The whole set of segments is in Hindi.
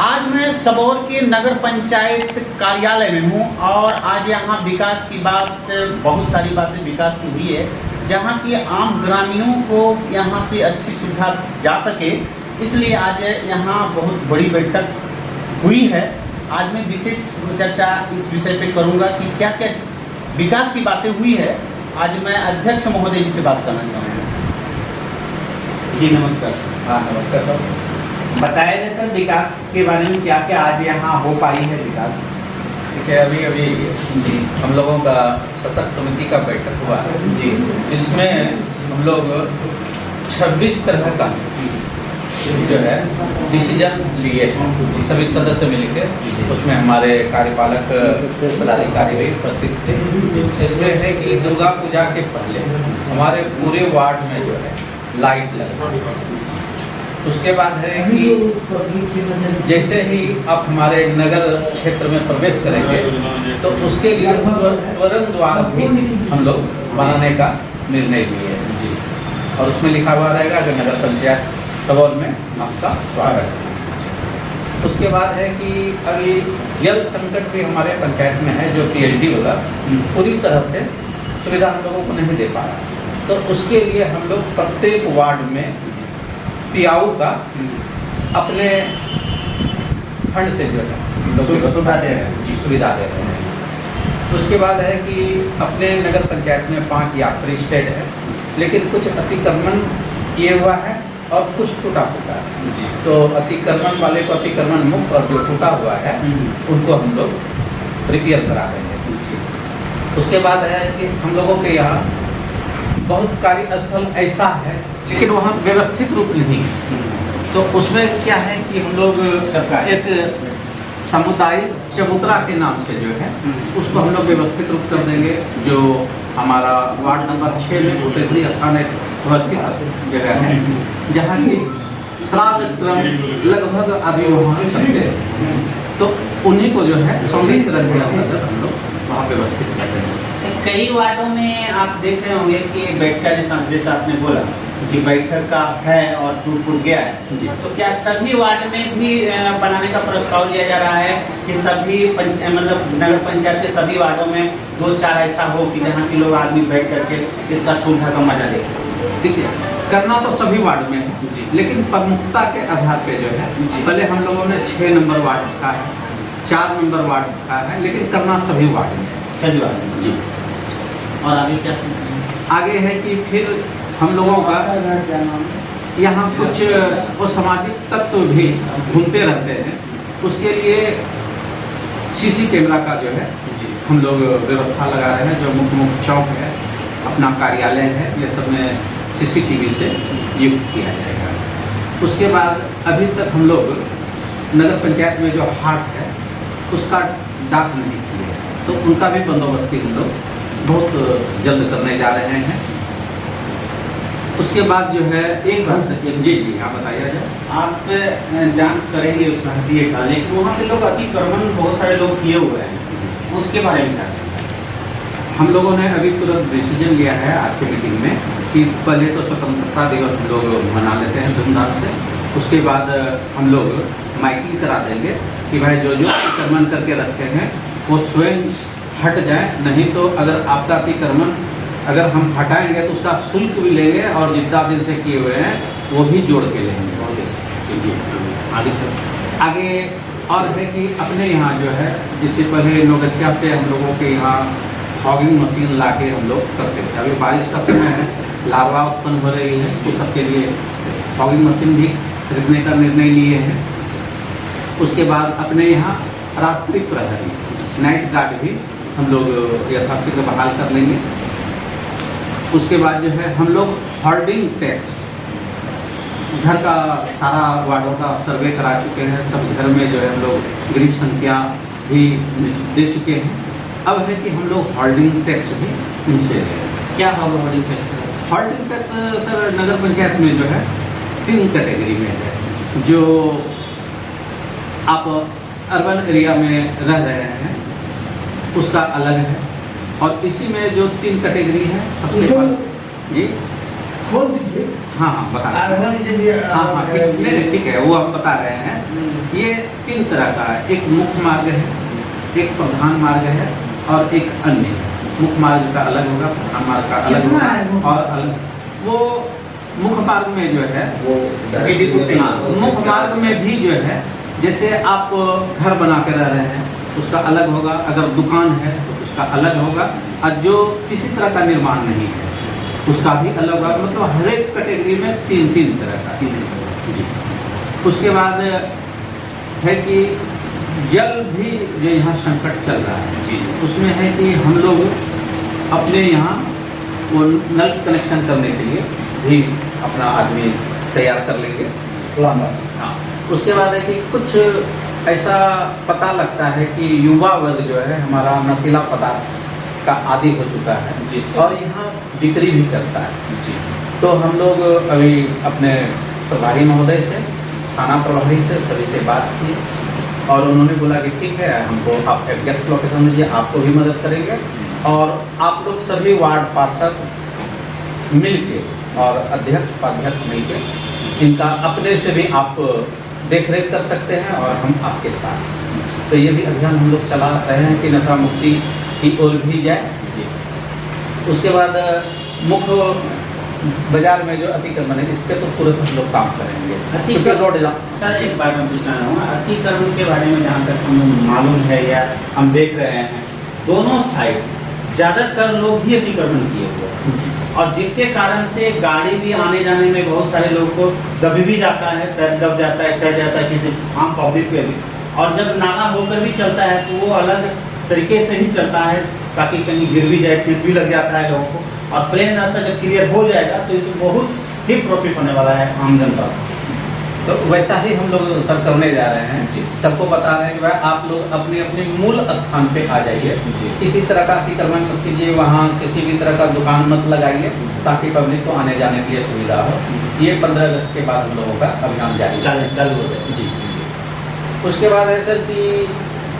आज मैं सबौर के नगर पंचायत कार्यालय में हूँ और आज यहाँ विकास की बात, बहुत सारी बातें विकास की हुई है, जहाँ की आम ग्रामीणों को यहाँ से अच्छी सुविधा जा सके, इसलिए आज यहाँ बहुत बड़ी बैठक हुई है। आज मैं विशेष चर्चा इस विषय पे करूँगा कि क्या क्या विकास की बातें हुई है। आज मैं अध्यक्ष महोदय जी से बात करना चाहूँगा। जी नमस्कार। हाँ नमस्कार सर। बताया जाए सर विकास के बारे में क्या क्या आज यहाँ हो पाई है विकास। ठीक है, अभी हम लोगों का सशक्त समिति का बैठक हुआ है जी, जिसमें हम लोग 26 तरह का जो है डिसीजन लिए सभी सदस्य मिलकर। उसमें हमारे कार्यपालक पदाधिकारी भी उपस्थित थे। इसमें है कि दुर्गा पूजा के पहले हमारे पूरे वार्ड में जो है लाइट लगे। उसके बाद है कि जैसे ही आप हमारे नगर क्षेत्र में प्रवेश करेंगे तो उसके लिए त्वरण द्वार भी हम लोग बनाने का निर्णय लिए हैं जी। और उसमें लिखा हुआ रहेगा कि नगर पंचायत सबौर में आपका स्वागत है। उसके बाद है कि अभी जल संकट भी हमारे पंचायत में है, जो PLD वाला पूरी तरह से सुविधा हम लोगों को नहीं दे पा रहा। तो उसके लिए हम लोग प्रत्येक वार्ड में पियाऊ का अपने फंड से जो है हम लोग सुविधा दे रहे हैं जी, सुविधा दे रहे हैं। उसके बाद है कि अपने नगर पंचायत में 5 यात्री शेड है, लेकिन कुछ अतिक्रमण किए हुआ है और कुछ टूटा फूटा है जी। तो अतिक्रमण वाले को अतिक्रमण मुक्त और जो टूटा हुआ है उनको हम लोग रिपेयर करा देंगे। उसके बाद है कि हम लोगों के यहाँ बहुत कार्यस्थल ऐसा है लेकिन वहाँ व्यवस्थित रूप नहीं है। तो उसमें क्या है कि हम लोग एक सामुदायिक चबूतरा के नाम से जो है उसको हम लोग व्यवस्थित रूप कर देंगे। जो हमारा वार्ड नंबर 6 में उत्तरी स्थान एक व्यवस्थित जगह है जहाँ की श्राद्ध क्रम लगभग आदमी वहाँ करते हैं। तो उन्हीं को जो है सौंदर्यीकरण के अंतर्गत हम लोग वहाँ व्यवस्थित कर देंगे। कई वार्डों में आप देख रहे होंगे कि बैठक जैसा आपने बोला कि बैठक का है और टूट गया है जी। तो क्या सभी वार्ड में भी बनाने का प्रस्ताव लिया जा रहा है कि सभी मतलब नगर पंचायत के सभी वार्डों में 2-4 ऐसा हो कि जहाँ के लोग आदमी बैठ करके इसका सुविधा का मजा ले सके। ठीक है, करना तो सभी वार्ड में है जी, लेकिन प्रमुखता के आधार पे जो है पहले हम लोगों ने 6 नंबर वार्ड का है, 4 नंबर वार्ड का है, लेकिन करना सभी वार्ड में है, सभी वार्ड में जी। और आगे क्या आगे है कि फिर हम लोगों का यहाँ कुछ वो सामाजिक तत्व भी घूमते रहते हैं। उसके लिए CC कैमरा का जो है हम लोग व्यवस्था लगा रहे हैं। जो मुख्य चौक है, अपना कार्यालय है, ये सब में CCTV से युक्त किया जाएगा। उसके बाद अभी तक हम लोग नगर पंचायत में जो हाट है उसका डाक नहीं किया है, तो उनका भी बंदोबस्ती हम लोग बहुत जल्द करने जा रहे हैं। उसके बाद जो है एक बात सर जी हाँ बताइए जाए। आप जांच करेंगे उस हड्डी का, लेकिन वहाँ पे लोग अतिक्रमण बहुत सारे लोग किए हुए हैं, उसके बारे में क्या? हम लोगों ने अभी तुरंत डिसीजन लिया है आज की मीटिंग में कि पहले तो स्वतंत्रता दिवस हम लोग मना लेते हैं धूमधाम से। उसके बाद हम लोग माइकिंग करा देंगे कि भाई जो अतिक्रमण करके रखते हैं वो स्वयं हट जाए, नहीं तो अगर आपका अतिक्रमण अगर हम हटाएंगे तो उसका शुल्क भी लेंगे और जितना दिन से किए हुए हैं वो भी जोड़ के लेंगे। आगे सर आगे और है कि अपने यहाँ जो है जिससे पहले नौगछिया से हम लोगों के यहाँ फॉगिंग मशीन ला के हम लोग करते थे। अभी बारिश का समय है, लार्वा उत्पन्न हो रही है, तो सबके लिए फॉगिंग मशीन भी खरीदने का निर्णय लिए हैं। उसके बाद अपने यहाँ रात्रि प्रहरी नाइट गार्ड भी हम लोग यथाशीघ्र बहाल कर लेंगे। उसके बाद जो है हम लोग होल्डिंग टैक्स घर का सारा वार्डों का सर्वे करा चुके हैं। सब घर में जो है हम लोग गरीब संख्या भी दे चुके हैं। अब है कि हम लोग होल्डिंग टैक्स भी इनसे ले रहे हैं। क्या होगा holding tax? Holding tax sir नगर पंचायत में जो है 3 कैटेगरी में है। जो आप अर्बन एरिया में रह रहे हैं उसका अलग है, और इसी में जो 3 कैटेगरी है सबसे पहले जी खोल दीजिए। हाँ हाँ बता रहे हैं। जैसे हाँ हाँ ठीक, नहीं ठीक है, वो हम बता रहे हैं। ये 3 तरह का है, एक मुख्य मार्ग है, एक प्रधान मार्ग है और एक अन्य है। मुख्य मार्ग का अलग होगा, प्रधान मार्ग का अलग कितना है होगा और अलग। वो मुख्य मार्ग में जो है वो मुख्य मार्ग में भी जो है, जैसे आप घर बना के रह रहे हैं उसका अलग होगा, अगर दुकान है तो उसका अलग होगा, और जो किसी तरह का निर्माण नहीं है उसका भी अलग होगा। मतलब हर एक कैटेगरी में 3-3 तरह का जी। उसके बाद है कि जल भी जो यहाँ संकट चल रहा है जी, उसमें है कि हम लोग अपने यहाँ वो नल कनेक्शन करने के लिए भी अपना आदमी तैयार कर लेंगे। हाँ, उसके बाद है कि कुछ ऐसा पता लगता है कि युवा वर्ग जो है हमारा नशीला पदार्थ का आदी हो चुका है जी, और यहाँ बिक्री भी करता है जी। तो हम लोग अभी अपने प्रभारी महोदय से, थाना प्रभारी से, सभी से बात की और उन्होंने बोला कि ठीक है, हमको आप एग्जैक्ट लोकेशन दीजिए, आपको भी मदद करेंगे और आप लोग सभी वार्ड पार्षद मिल के और अध्यक्ष उपाध्यक्ष मिल के इनका अपने से भी आप देख रेख कर सकते हैं और हम आपके साथ। तो ये भी अभियान हम लोग चला रहे हैं कि नशा मुक्ति की ओर भी जाए। उसके बाद मुख्य बाजार में जो अतिक्रमण है इस पर तो तुरंत हम लोग काम करेंगे। अतिक्रमण रोड सर, एक बार मैं पूछना चाहूँगा, अतिक्रमण के बारे में जहाँ तक हमें मालूम है या हम देख रहे हैं, दोनों साइड ज़्यादातर लोग ही अतिक्रमण किए हुए हैं और जिसके कारण से गाड़ी भी आने जाने में बहुत सारे लोगों को दब भी जाता है, पैर दब जाता है, चढ़ जाता है किसी आम पब्लिक पे भी। और जब नाला होकर भी चलता है तो वो अलग तरीके से ही चलता है ताकि कहीं गिर भी जाए, ठेस भी लग जाता है लोगों को। और प्लेन रास्ता जब क्लियर हो जाएगा तो इसमें बहुत ही प्रॉफिट होने वाला है आम जनता को। तो वैसा ही हम लोग सर करने जा रहे हैं। सबको बता रहे हैं कि भाई आप लोग अपने अपने मूल स्थान पे आ जाइए, किसी तरह का अतिक्रमण मत कीजिए, वहाँ किसी भी तरह का दुकान मत लगाइए ताकि पब्लिक को आने जाने के लिए सुविधा हो। ये 15 अगस्त के बाद हम लोगों का अभियान चालू हो जाए जी। उसके बाद है सर कि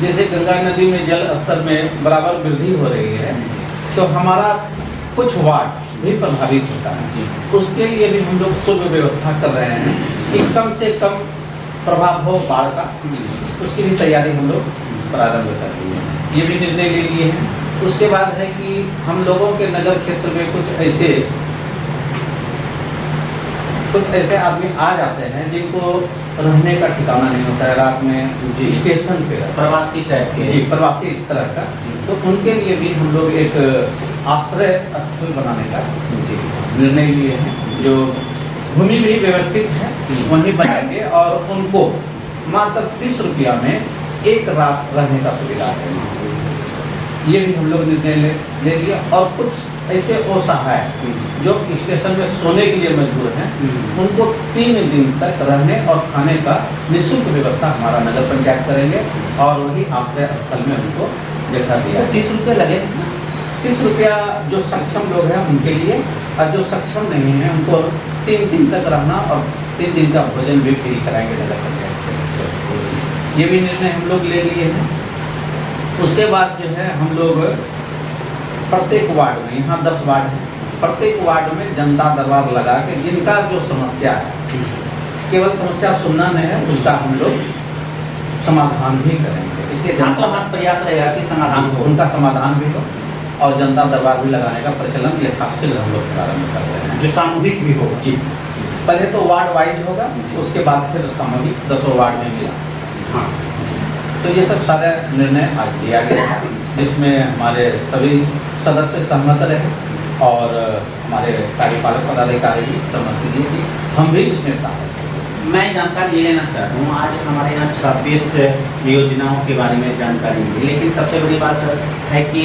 जैसे गंगा नदी में जल स्तर में बराबर वृद्धि हो रही है तो हमारा कुछ वार्ड भी प्रभावित होता है जी। उसके लिए भी हम लोग पूर्व व्यवस्था कर रहे हैं कि कम से कम प्रभाव हो बाढ़ का, उसकी भी तैयारी हम लोग प्रारंभ कर दी है। ये भी निर्णय ले लिए हैं। उसके बाद है कि हम लोगों के नगर क्षेत्र में कुछ ऐसे आदमी आ जाते हैं जिनको रहने का ठिकाना नहीं होता है, रात में जी स्टेशन पे प्रवासी टाइप के जी, प्रवासी तरह का। तो उनके लिए भी हम लोग एक आश्रय स्थल बनाने का निर्णय लिए हैं। जो भूमि भी व्यवस्थित है वहीं बनाएंगे और उनको मात्र 30 रुपया में एक रात रहने का सुविधा है। ये भी हम लोग निर्णय ले लिया। और कुछ ऐसे असहाय जो स्टेशन में सोने के लिए मजबूर हैं उनको 3 दिन तक रहने और खाने का निःशुल्क व्यवस्था हमारा नगर पंचायत करेंगे और वही आश्रय स्थल में उनको जगह दिया। 30 रुपये लगे, 30 रुपया जो सक्षम लोग हैं उनके लिए, और जो सक्षम नहीं है उनको 3 दिन तक रहना और 3 दिन का भोजन भी फ्री कराएंगे नगर पंचायत से। ये भी निर्णय हम लोग ले लिए हैं। उसके बाद जो है हम लोग प्रत्येक वार्ड में, यहाँ 10 वार्ड है, प्रत्येक वार्ड में जनता दरबार लगा के जिनका जो समस्या है, केवल समस्या सुनना नहीं है, उसका हम लोग समाधान भी करेंगे। इसलिए आपका हाथ प्रयास रहेगा कि समाधान हो, उनका समाधान भी हो और जनता दरबार भी लगाने का प्रचलन यथाशीघ्र हम लोग प्रारंभ कर रहे हैं, जो सामूहिक भी होगा जी। पहले तो वार्ड वाइज होगा, उसके बाद फिर सामूहिक 10 वार्ड में मिला। हाँ, तो ये सब सारे निर्णय आज लिया गया है जिसमें हमारे सभी सदस्य सहमत रहे और हमारे कार्यपालक पदाधिकारी भी सहमति दिए कि हम भी इसमें शामिल हैं। मैं जानकारी ये लेना चाहता हूँ, आज हमारे यहाँ 26 योजनाओं के बारे में जानकारी मिली, लेकिन सबसे बड़ी बात सर है कि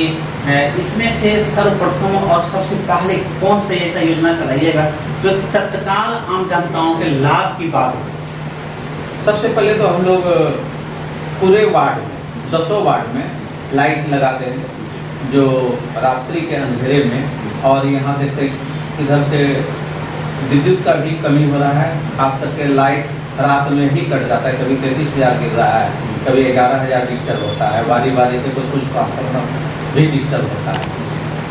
इसमें से सर्वप्रथम और सबसे पहले कौन सी ऐसा योजना चलाइएगा जो तत्काल आम जनताओं के लाभ की बात हो। सबसे पहले तो हम लोग पूरे वार्ड में 10 वार्ड में लाइट लगा देंगे जो रात्रि के अंधेरे में, और यहाँ देखते इधर से विद्युत का भी कमी हो रहा है, खास करके लाइट रात में ही कट जाता है, कभी 33,000 गिर रहा है, कभी 11,000 डिस्टर्ब होता है, बारी बारी से कुछ ट्रांसफार्मर भी डिस्टर्ब होता है।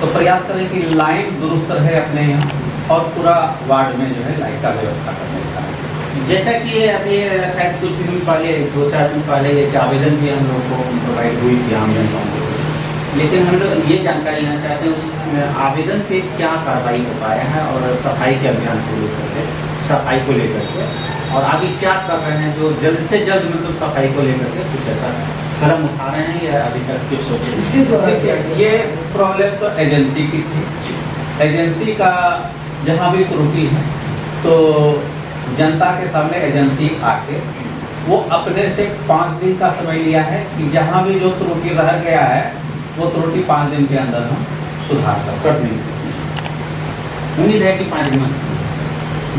तो प्रयास करें कि लाइन दुरुस्त रहे अपने यहाँ और पूरा वार्ड में जो है लाइट का व्यवस्था करने का है। जैसा कि अभी शायद कुछ दिन पहले 2-4 दिन पहले एक आवेदन भी हम लोग को प्रोवाइड हुई थी आम जनता को, लेकिन हम लोग ये जानकारी लेना चाहते हैं उस आवेदन पे क्या कार्रवाई हो पाया है और सफाई के अभियान को लेकर के, सफाई को लेकर के, और आगे क्या कर रहे हैं जो जल्द से जल्द मतलब सफाई को लेकर के कुछ ऐसा कदम उठा रहे हैं या अभी तक कुछ सोचे नहीं? देखिए, ये प्रॉब्लम तो एजेंसी की थी। एजेंसी का जहाँ भी त्रुटि है तो जनता के सामने एजेंसी आके वो अपने से 5 दिन का समय लिया है कि जहाँ भी जो त्रुटि रह गया है वो त्रुटि 5 दिन के अंदर हम सुधार कर देंगे। उम्मीद है कि 5 दिन में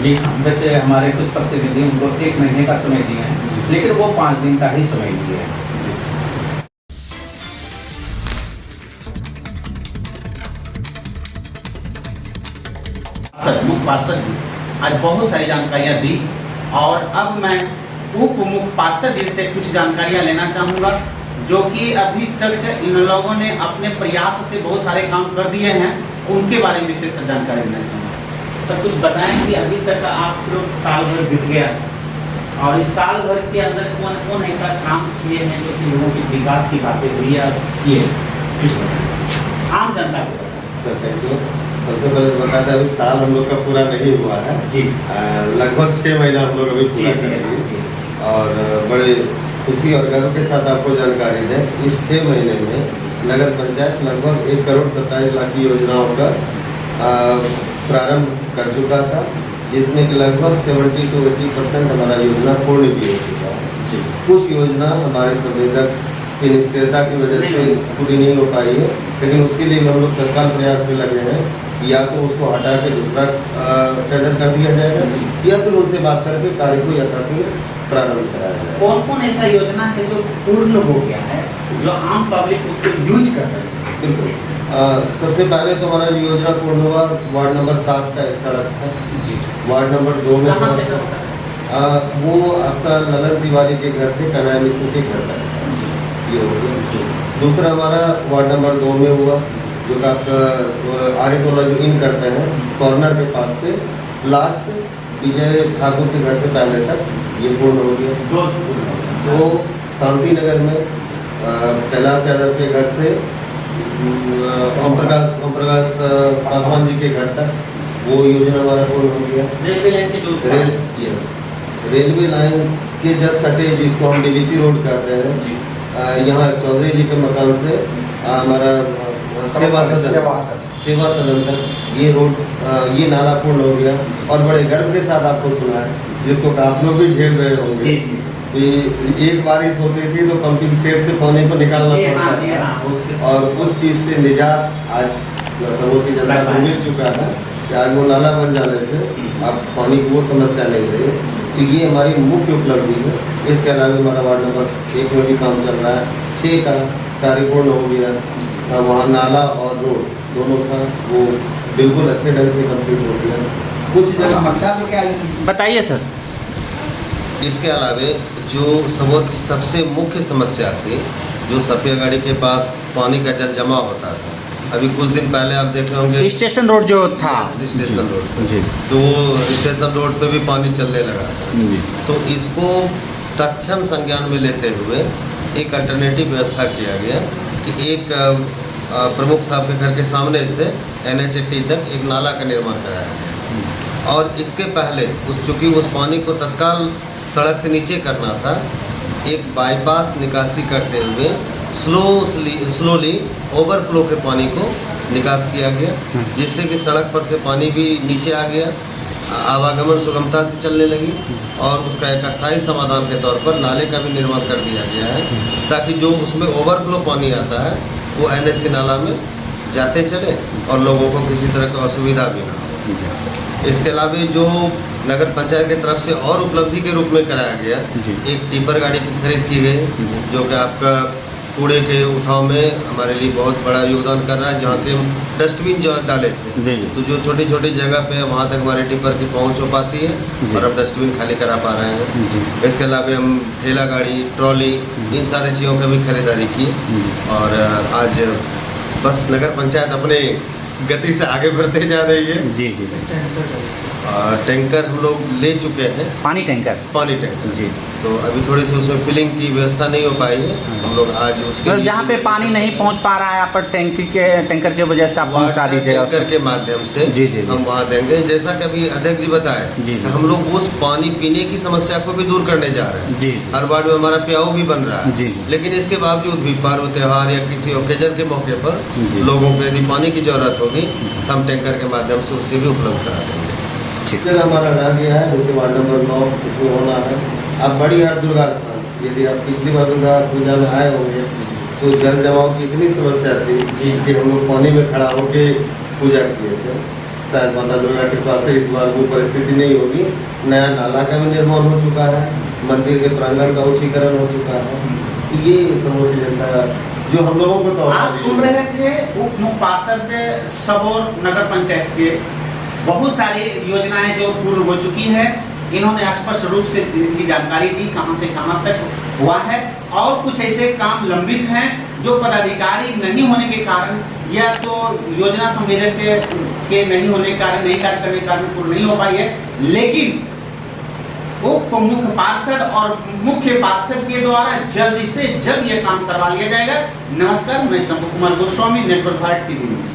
जी हाँ, वैसे हमारे कुछ प्रतिनिधि उनको 1 महीने का समय दिए हैं, लेकिन वो 5 दिन का ही समय लिए हैं। मुख्य पार्षद जी आज बहुत सारी जानकारियाँ दी और अब मैं उप मुख्य पार्षद जी से कुछ जानकारियाँ लेना चाहूँगा जो कि अभी तक इन लोगों ने अपने प्रयास से बहुत सारे काम कर दिए हैं, उनके बारे में विशेष जानकारी लेना चाहूँगा। सर कुछ बताएं कि अभी तक आप लोग साल भर बीत गया और इस साल भर के अंदर कौन कौन ऐसा काम किए हैं जो कि लोगों के विकास की बातें हुई है किए, आम जनता को सर थैंक यू। सबसे पहले तो बताते हैं अभी साल हम लोग का पूरा नहीं हुआ है जी, लगभग 6 महीना हम लोग अभी पूरा कर दिए और बड़े खुशी और गर्व के साथ आपको जानकारी दें, इस 6 महीने में नगर पंचायत लगभग 1 करोड़ 27 लाख की योजनाओं का प्रारंभ कर चुका था, जिसमें कि लगभग 70 to 80% हमारा योजना पूर्ण भी हो चुका है। कुछ योजना हमारे संवेदक की निष्क्रियता की वजह से पूरी नहीं हो पाई है, लेकिन उसके लिए हम लोग तत्काल प्रयास में लगे हैं कि या तो उसको हटा के दूसरा टेंडर कर दिया जाएगा या फिर उनसे बात करके कार्य को यथाशीघ्र प्रारंभ कराया जाएगा। कौन कौन ऐसा योजना है जो पूर्ण हो गया है जो आम पब्लिक उसको यूज कर रहे हैं? बिल्कुल, सबसे पहले तो हमारा जो योजना पूर्ण हुआ वार्ड नंबर 7 का एक सड़क था जी, वार्ड नंबर 2 में कहाँ था, से होता है? वो आपका ललन तिवारी के घर से कन्हैया मिश्र के घर तक ये हो गया। दूसरा हमारा वार्ड नंबर 2 में हुआ जो कि आपका आर्य टोला जो इन करते हैं कॉर्नर के पास से लास्ट विजय ठाकुर के घर से पहले तक ये पूर्ण हो गया। तो शांति नगर में कैलाश यादव के घर से ओम प्रकाश पासवान जी के घर तक वो योजना हमारा पूर्ण हो गया। रेलवे लाइन के जो रेलवे लाइन के जस्ट सटे जिसको हम डीवीसी रोड कहते हैं जी, यहाँ चौधरी जी के मकान से हमारा सेवा सदन तक ये रोड ये नाला पूर्ण हो गया। और बड़े गर्व के साथ आपको सुना है जिसको आप लोग भी झेल रहे होंगे कि एक बारिश होती थी तो पंपिंग सेट से पानी को निकालना पड़ता था और उस चीज़ से निजात आज समूह की जनता को मिल चुका है कि आज वो नाला बन जाने से अब पानी की वो समस्या नहीं रही। तो ये हमारी मुख्य उपलब्धि है। इसके अलावा हमारा वार्ड नंबर 1 में भी काम चल रहा है, 6 का कार्य पूर्ण हो गया, वहाँ नाला और रोड दोनों का वो बिल्कुल अच्छे ढंग से कंप्लीट हो गया। कुछ जगह समस्या लेके आई थी, बताइए सर। इसके अलावा जो सबों की सबसे मुख्य समस्या थी जो सफियागढ़ी के पास पानी का जल जमा होता था, अभी कुछ दिन पहले आप देखे होंगे स्टेशन रोड जो था स्टेशन रोड पे, जी, तो स्टेशन रोड पे भी पानी चलने लगा था। जी, तो इसको तत्क्षण संज्ञान में लेते हुए एक अल्टरनेटिव व्यवस्था किया गया कि एक प्रमुख साहब के घर के सामने से NH80 तक एक नाला का निर्माण कराया गया। और इसके पहले चूँकि उस पानी को तत्काल सड़क से नीचे करना था, एक बाईपास निकासी करते हुए स्लोली ओवरफ्लो के पानी को निकास किया गया, जिससे कि सड़क पर से पानी भी नीचे आ गया, आवागमन सुगमता से चलने लगी और उसका एक अस्थायी समाधान के तौर पर नाले का भी निर्माण कर दिया गया है ताकि जो उसमें ओवरफ्लो पानी आता है वो NH के नाला में जाते चले और लोगों को किसी तरह की असुविधा भी ना हो। इसके अलावा जो नगर पंचायत की तरफ से और उपलब्धि के रूप में कराया गया, एक टिपर गाड़ी की खरीद की गई जो कि आपका कूड़े के उठाव में हमारे लिए बहुत बड़ा योगदान कर रहा है। जहाँ के हम डस्टबिन जो डाले थे तो जो छोटी छोटी जगह पे वहाँ तक हमारे टिपर की पहुँच हो पाती है और अब डस्टबिन खाली करा पा रहे हैं। इसके अलावा हम ठेला गाड़ी, ट्रॉली, इन सारी चीज़ों की भी खरीदारी की और आज बस नगर पंचायत अपने गति से आगे बढ़ते जा रही है। जी जी। टैंकर हम लोग ले चुके हैं, पानी टैंकर। पानी टैंकर जी। तो अभी थोड़ी सी उसमें फिलिंग की व्यवस्था नहीं हो पाई है। हम लोग आज उसके मतलब जहाँ पे पानी नहीं पहुँच पा रहा है आप टैंकर के वजह से आप पहुँचा दीजिएगा टैंकर के माध्यम से जी जी हम वहाँ देंगे। जैसा कि अभी अध्यक्ष जी बताए जी, जी। हम लोग उस पानी पीने की समस्या को भी दूर करने जा रहे हैं। जी हर वार्ड में हमारा प्याऊ भी बन रहा है जी, जी। लेकिन इसके बावजूद भी पर्व त्योहार या किसी ओकेजन के मौके पर जी। लोगों को यदि पानी की जरूरत होगी हम टैंकर के माध्यम से उसे भी उपलब्ध करा देंगे। ठीक। हमारा रह गया है जैसे वार्ड नंबर 9 इसमें होना है। अब बड़ी हाट दुर्गा स्थान, यदि आप पिछली बार दुर्गा पूजा में आए होंगे तो जल जमाव की इतनी समस्या थी कि हम लोग पानी में खड़ा होके पूजा किए थे। शायद माता दुर्गा के पास से इस बार वो परिस्थिति नहीं होगी। नया नाला का भी निर्माण हो चुका है, मंदिर के प्रांगण का उच्चीकरण हो चुका है। ये समूह जनता जो हम लोगों को तो आप सुन रहे थे उप मुख्य पार्षद सबौर नगर पंचायत के बहुत सारी योजनाएं जो पूर्ण हो चुकी है। इन्होंने स्पष्ट रूप से इनकी जानकारी दी कहां से कहां तक हुआ है और कुछ ऐसे काम लंबित हैं जो पदाधिकारी नहीं होने के कारण या तो योजना संवेदक के नहीं होने के कारण, नहीं कार्य करने के कारण पूर्ण नहीं हो पाई है। लेकिन उप मुख्य पार्षद और मुख्य पार्षद के द्वारा जल्द से जल्द ये काम करवा लिया जाएगा। नमस्कार, मैं Shambhu Kumar Goswami, network Bharat TV news.